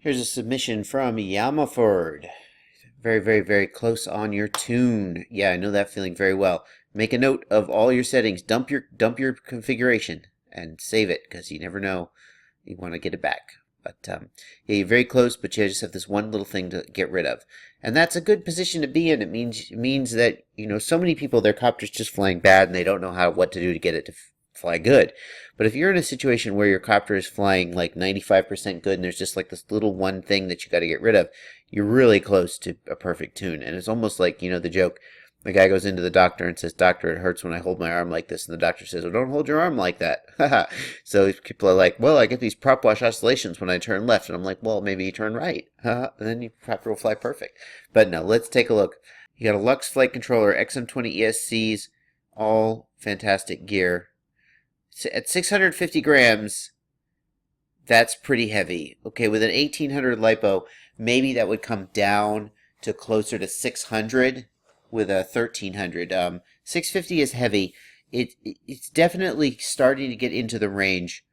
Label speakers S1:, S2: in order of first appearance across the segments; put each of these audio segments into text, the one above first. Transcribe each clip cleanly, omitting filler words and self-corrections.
S1: Here's a submission from Yamaford. Very, very, very close on your tune. Yeah, I know that feeling very well. Make a note of all your settings. Dump your configuration and save it because you never know. You want to get it back. But yeah, you're very close, but you just have this one little thing to get rid of. And that's a good position to be in. It means that, so many people, their copter's just flying bad and they don't know what to do to get it to fly good. But if you're in a situation where your copter is flying like 95% good and there's just like this little one thing that you got to get rid of, you're really close to a perfect tune. And it's almost like, the joke. The guy goes into the doctor and says, "Doctor, it hurts when I hold my arm like this." And the doctor says, "Well, don't hold your arm like that." So people are like, "Well, I get these prop wash oscillations when I turn left." And I'm like, "Well, maybe you turn right." And then your copter will fly perfect. But no, let's take a look. You got a Lux flight controller, XM20 ESCs, all fantastic gear. At 650 grams, that's pretty heavy. Okay, with an 1800 lipo, maybe that would come down to closer to 600 with a 1300. 650 is heavy. It's definitely starting to get into the range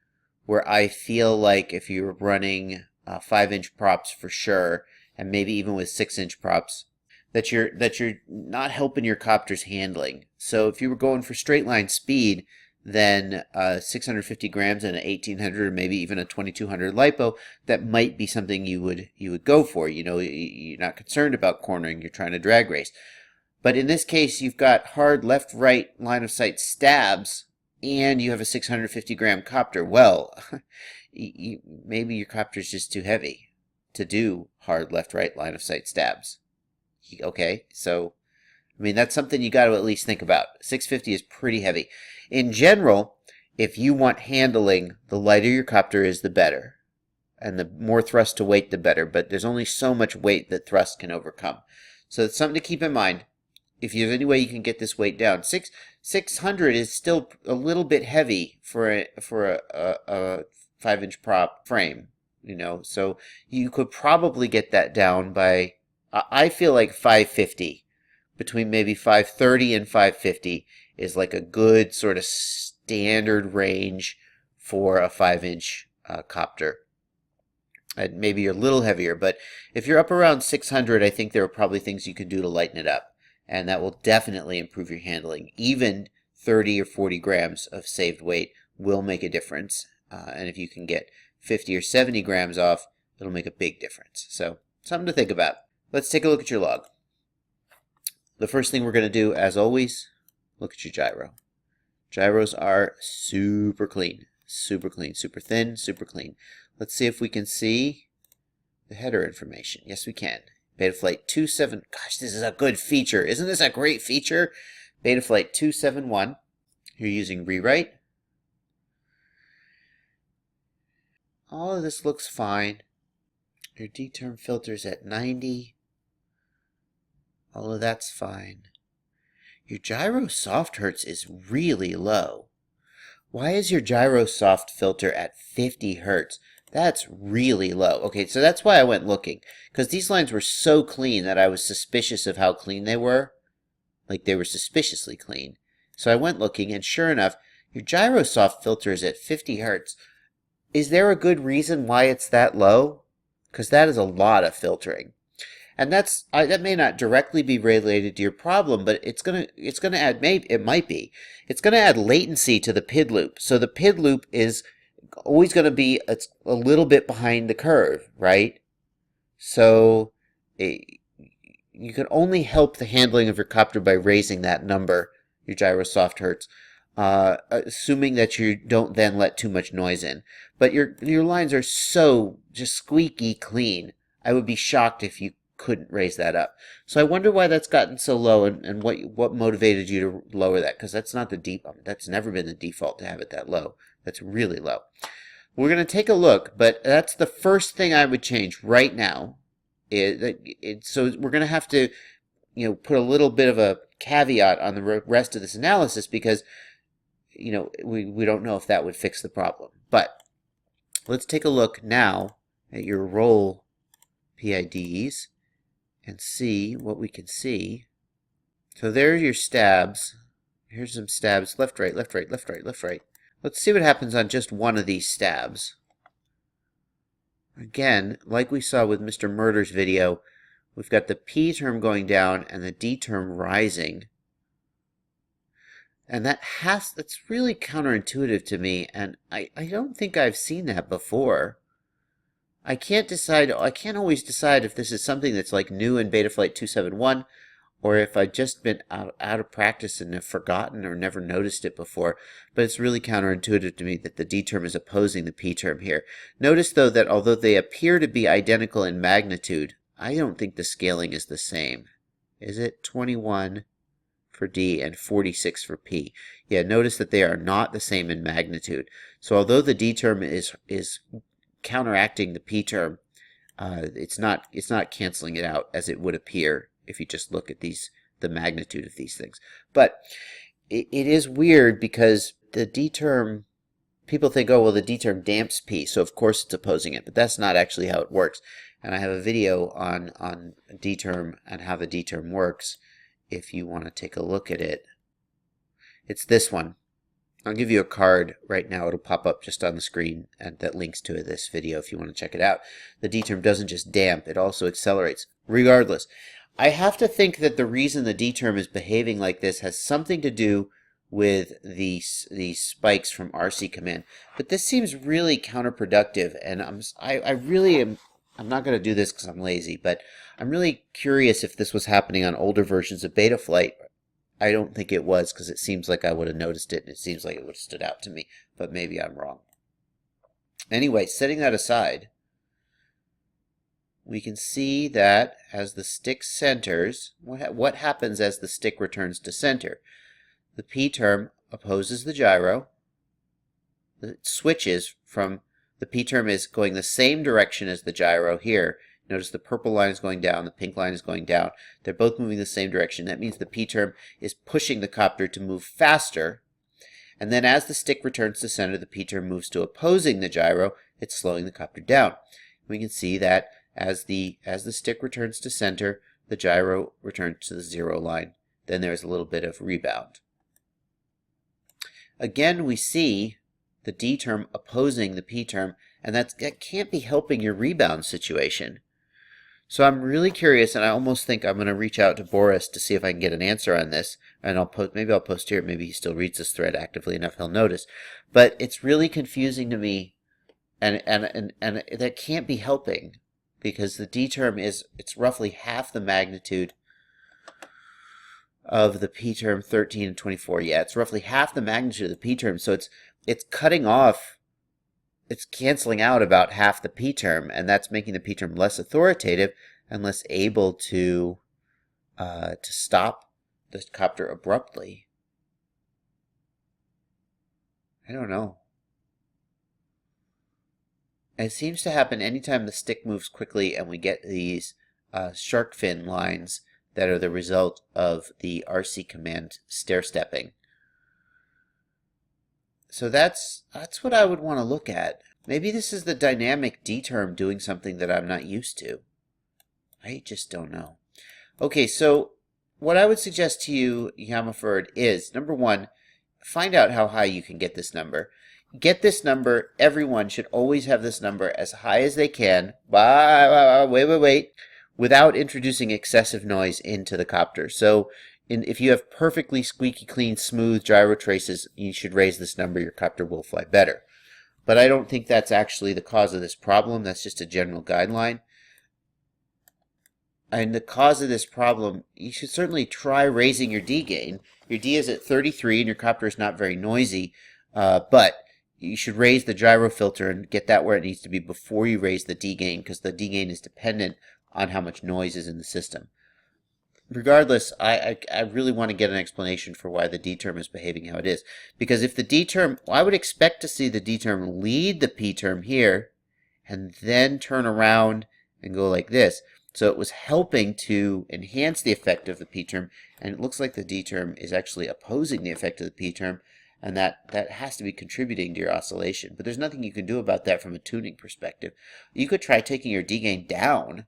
S1: where I feel like if you're running 5-inch props for sure, and maybe even with 6-inch props, that you're not helping your copter's handling. So if you were going for straight line speed, then 650 grams and an 1800 or maybe even a 2200 lipo, that might be something you would go for. You're not concerned about cornering, you're trying to drag race. But in this case, you've got hard left-right line of sight stabs and you have a 650 gram copter. Well, maybe your copter's just too heavy to do hard left-right line of sight stabs. Okay, so that's something you got to at least think about. 650 is pretty heavy. In general, if you want handling, the lighter your copter is, the better. And the more thrust to weight, the better. But there's only so much weight that thrust can overcome. So it's something to keep in mind. If you have any way you can get this weight down. 600 is still a little bit heavy for a 5-inch prop frame. So you could probably get that down by, I feel like 550. Between maybe 530 and 550 is like a good sort of standard range for a 5-inch copter. And maybe you're a little heavier, but if you're up around 600, I think there are probably things you could do to lighten it up. And that will definitely improve your handling. Even 30 or 40 grams of saved weight will make a difference. And if you can get 50 or 70 grams off, it'll make a big difference. So something to think about. Let's take a look at your log. The first thing we're going to do, as always, look at your gyro. Gyros are super clean, super thin, super clean. Let's see if we can see the header information. Yes, we can. Betaflight 27, gosh, this is a good feature. Isn't this a great feature? Betaflight 271. You're using rewrite. All of this looks fine. Your D-term filter's at 90. All of that's fine. Your gyro soft hertz is really low. Why is your gyro soft filter at 50 hertz? That's really low. Okay, so that's why I went looking. Because these lines were so clean that I was suspicious of how clean they were. Like they were suspiciously clean. So I went looking, and sure enough, your gyro soft filter is at 50 hertz. Is there a good reason why it's that low? Because that is a lot of filtering. And that may not directly be related to your problem, but it's gonna add, maybe it might be. It's gonna add latency to the PID loop. So the PID loop is always going to be a little bit behind the curve, right? So you can only help the handling of your copter by raising that number, your gyro soft hertz, assuming that you don't then let too much noise in. But your lines are so just squeaky clean. I would be shocked if you couldn't raise that up. So I wonder why that's gotten so low, and what motivated you to lower that, because that's not that's never been the default to have it that low. That's really low. We're going to take a look, but that's the first thing I would change right now. So we're going to have to, put a little bit of a caveat on the rest of this analysis because, we don't know if that would fix the problem. But let's take a look now at your roll PIDs and see what we can see. So there are your stabs. Here's some stabs, left, right, left, right, left, right, left, right. Let's see what happens on just one of these stabs. Again, like we saw with Mr. Murder's video, we've got the P term going down and the D term rising. And that's really counterintuitive to me, and I don't think I've seen that before. I can't always decide if this is something that's like new in Betaflight 271, or if I've just been out of practice and have forgotten or never noticed it before. But it's really counterintuitive to me that the D term is opposing the P term here. Notice, though, that although they appear to be identical in magnitude, I don't think the scaling is the same. Is it 21 for D and 46 for P? Yeah, notice that they are not the same in magnitude. So although the D term is counteracting the P term, it's not canceling it out as it would appear if you just look at the magnitude of these things. But it is weird because the D term, people think, oh, well, the D term damps P, so of course it's opposing it, but that's not actually how it works. And I have a video on D term and how the D term works if you want to take a look at it. It's this one. I'll give you a card right now. It'll pop up just on the screen, and that links to this video if you want to check it out. The D term doesn't just damp, it also accelerates. Regardless, I have to think that the reason the D term is behaving like this has something to do with these spikes from RC command. But this seems really counterproductive, and I'm not going to do this because I'm lazy, but I'm really curious if this was happening on older versions of Betaflight. I don't think it was, because it seems like I would have noticed it, and it seems like it would have stood out to me, but maybe I'm wrong. Anyway, setting that aside, we can see that as the stick centers, what happens as the stick returns to center? The P term opposes the gyro. It switches from the P term is going the same direction as the gyro here. Notice the purple line is going down, the pink line is going down. They're both moving the same direction. That means the P term is pushing the copter to move faster. And then as the stick returns to center, the P term moves to opposing the gyro. It's slowing the copter down. We can see that as the stick returns to center, the gyro returns to the 0 line. Then there's a little bit of rebound. Again, we see the D term opposing the P term, and that can't be helping your rebound situation. So I'm really curious, and I almost think I'm going to reach out to Boris to see if I can get an answer on this. And maybe I'll post here. Maybe he still reads this thread actively enough, he'll notice. But it's really confusing to me, and that can't be helping, because the D term it's roughly half the magnitude of the P term 13 and 24. Yeah, it's roughly half the magnitude of the P term. So it's cutting off. It's canceling out about half the P term, and that's making the P term less authoritative and less able to stop the copter abruptly. I don't know. And it seems to happen anytime the stick moves quickly and we get these shark fin lines that are the result of the RC command stair-stepping. So that's what I would want to look at. Maybe this is the dynamic D term doing something that I'm not used to. I just don't know. Okay, so what I would suggest to you, Yamaford, is, number one, find out how high you can get this number. Get this number. Everyone should always have this number as high as they can. Wait. Without introducing excessive noise into the copter. So if you have perfectly squeaky clean, smooth gyro traces, you should raise this number. Your copter will fly better. But I don't think that's actually the cause of this problem. That's just a general guideline. And the cause of this problem, you should certainly try raising your D gain. Your D is at 33 and your copter is not very noisy, but you should raise the gyro filter and get that where it needs to be before you raise the D gain, because the D gain is dependent on how much noise is in the system. Regardless, I really want to get an explanation for why the D term is behaving how it is. Because if the D term, I would expect to see the D term lead the P term here and then turn around and go like this. So it was helping to enhance the effect of the P term, and it looks like the D term is actually opposing the effect of the P term, and that has to be contributing to your oscillation. But there's nothing you can do about that from a tuning perspective. You could try taking your D gain down.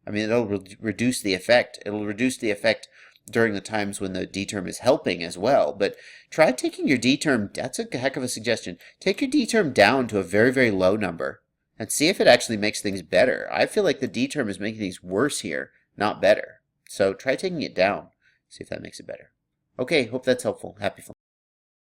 S1: I mean, it'll reduce the effect. It'll reduce the effect during the times when the D term is helping as well. But try taking your D term, that's a heck of a suggestion. Take your D term down to a very, very low number and see if it actually makes things better. I feel like the D term is making things worse here, not better. So try taking it down. See if that makes it better. Okay, hope that's helpful. Happy fun.